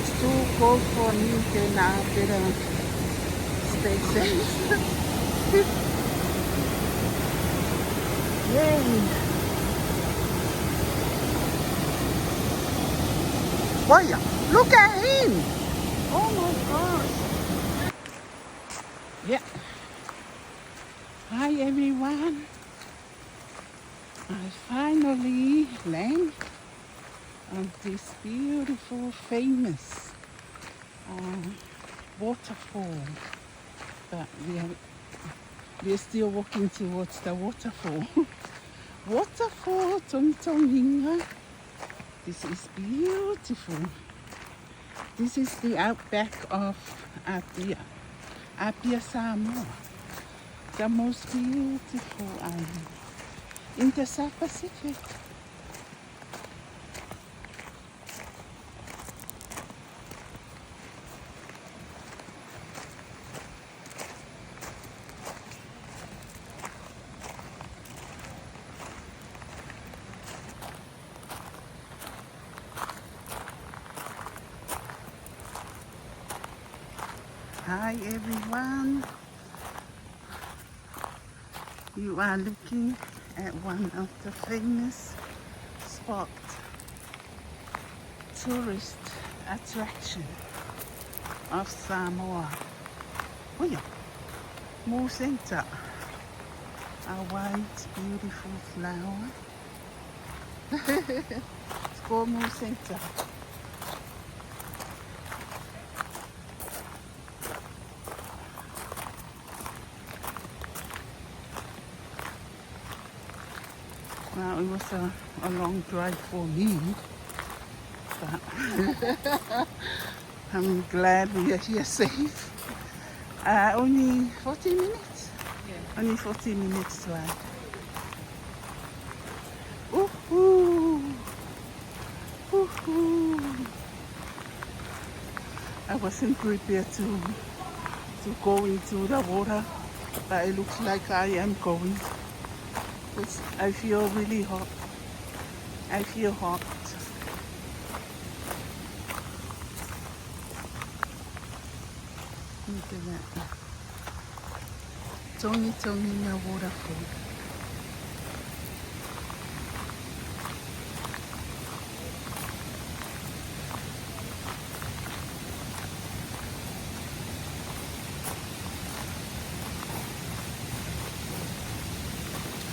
It's too cold for me. Then I better stay safe. Yay! Boy, look at him! Oh my gosh! Yeah. Hi everyone. I finally land on this beautiful, famous waterfall. But we're still walking towards the waterfall. Waterfall Togitogiga. This is beautiful. This is the outback of I Samoa. The most beautiful island in the South Pacific. Hi everyone. You are looking at one of the famous spot tourist attraction of Samoa. Oh yeah, Mo Center. A white beautiful flower. It's called Mo Center. Well, it was a long drive for me, but I'm glad we are here safe. Only 40 minutes? Yeah. Only 40 minutes drive. Ooh-hoo. Ooh-hoo. I wasn't prepared to go into the water, but it looks like I am going. I feel really hot. I feel hot. Look at that. Togitogiga waterfall.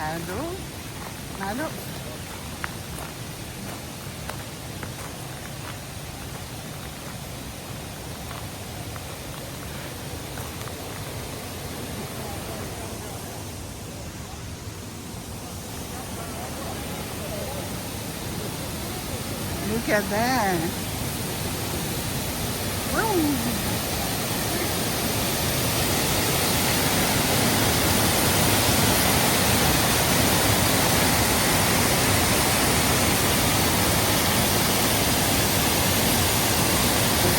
Hello? Hello? Look at that. Whoa.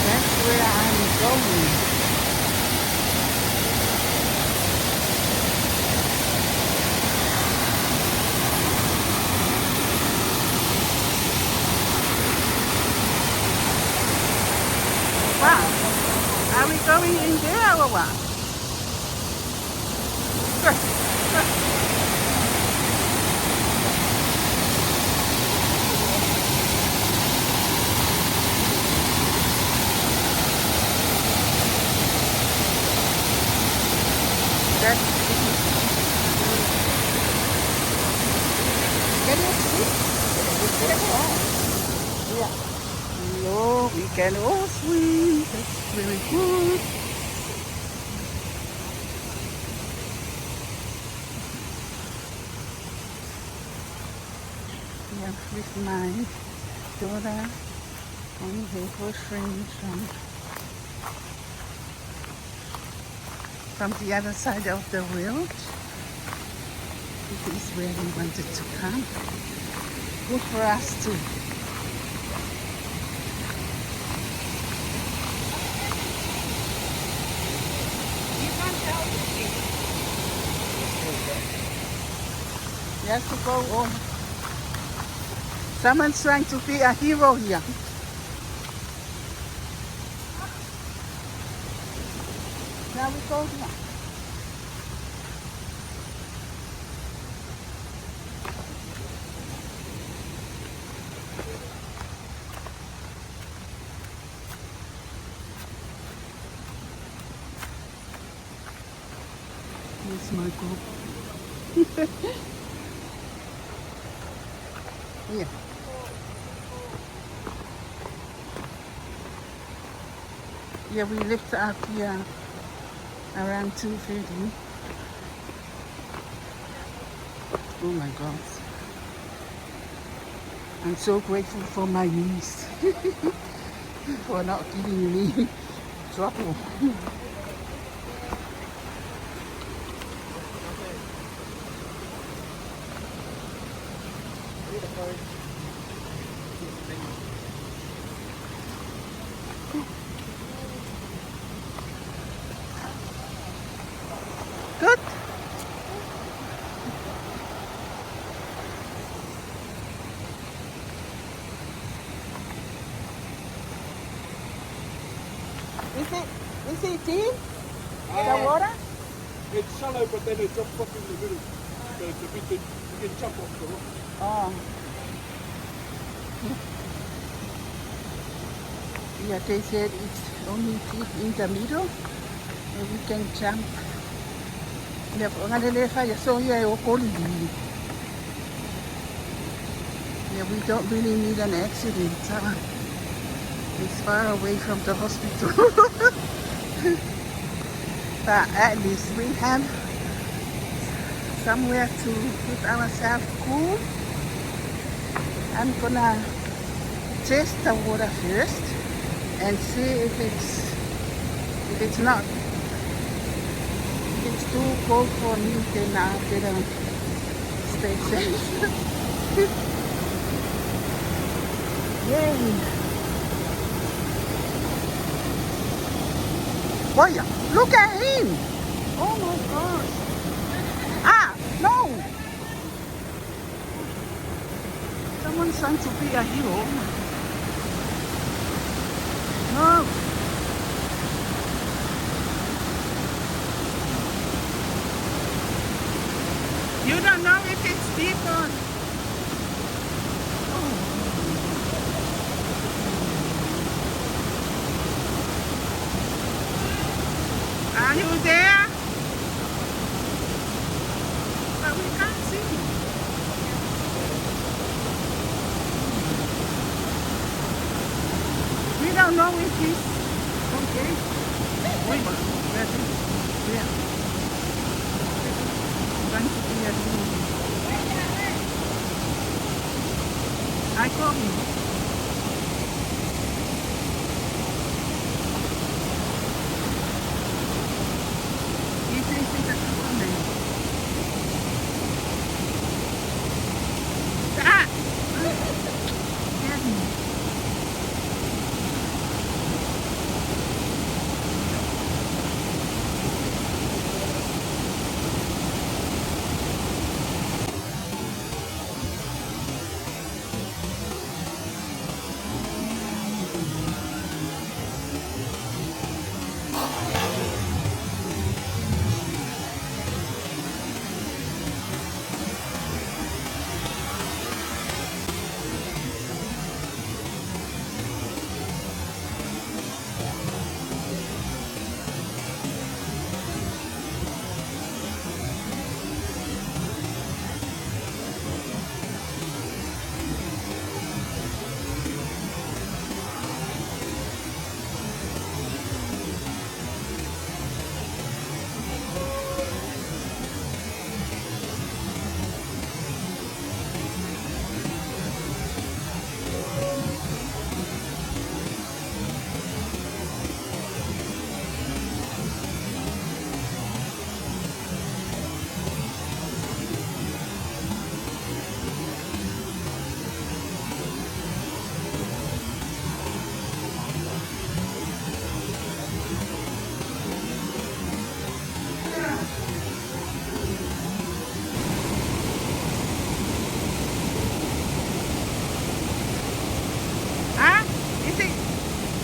That's where I'm going. Wow. Are we going in there or what? Can you see? Yeah. No, we can all swim. That's very good. Yeah, with my daughter and her boyfriend from the other side of the world. This is where we wanted to come. Good for us too. You have to go on. Someone's trying to be a hero here. Now we go here. Here's my group. Here. Yeah, we left up here around 2:30. Oh my God. I'm so grateful for my niece for not giving me trouble. Good. Is it deep? The water? It's shallow, but then it drops off in the middle. So it's a bit that you can jump off the rock. Oh. Yeah, they said it's only deep in the middle and we can jump. Yeah, we don't really need an accident. It's far away from the hospital. But at least we have somewhere to keep ourselves cool. I'm gonna test the water first and see if it's not, if it's too cold for me, then I better stay safe. Yay! Boy, look at him! Oh my gosh! Ah, no! Someone's trying to be a hero. No! You don't know if it's deep or... Are you there? But we can't see. We don't know if he's okay. Wait, ready? Yeah. Going to be a room. I call him.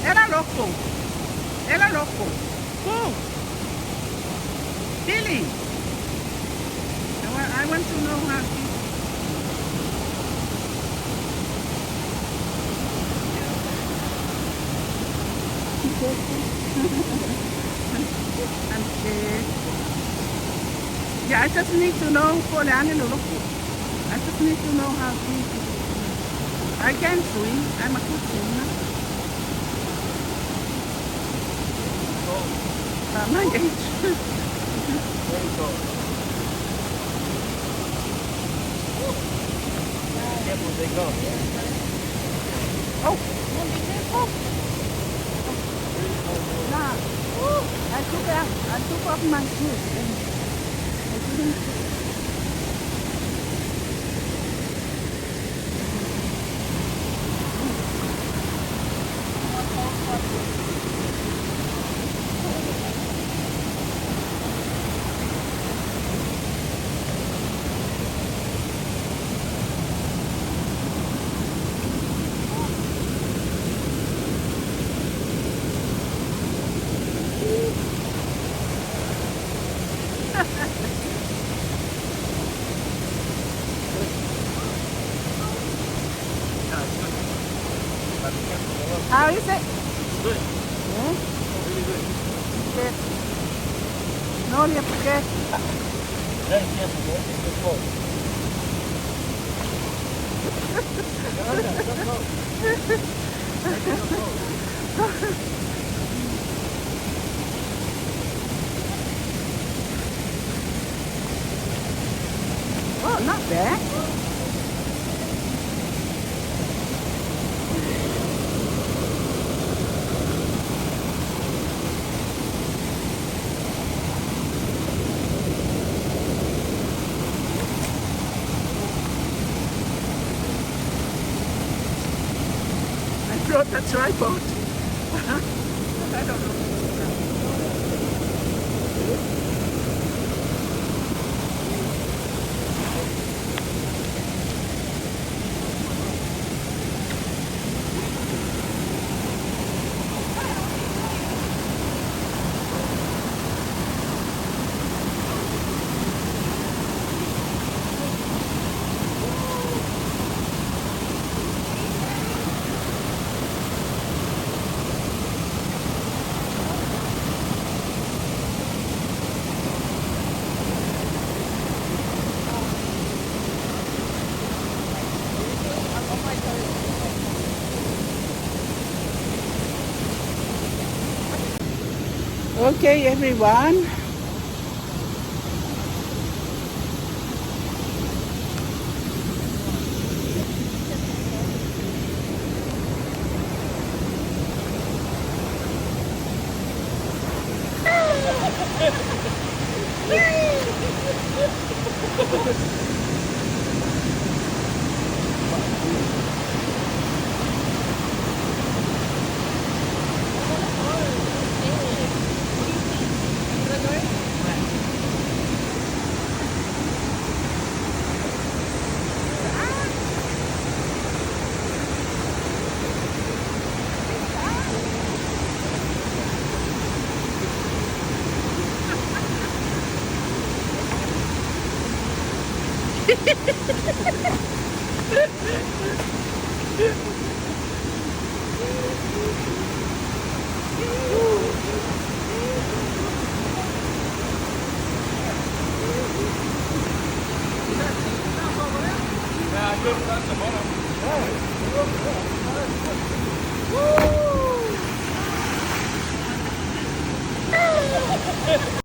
Era loco. Era loco. Really? I want to know how he... I'm scared. Yeah, I just need to know for the animal. I just need to know how deep it is. I can swim. I'm a good swimmer. My age. Very cold. Careful, they go. Oh, be careful. Nah. I took off my shoes and I didn't. How is it? Good. Yeah? Really good. Good. No need to get. Very careful, man. It's cold. Oh, not bad. I brought a tripod. I don't know. Okay, everyone. Yeah, I couldn't touch the bottom.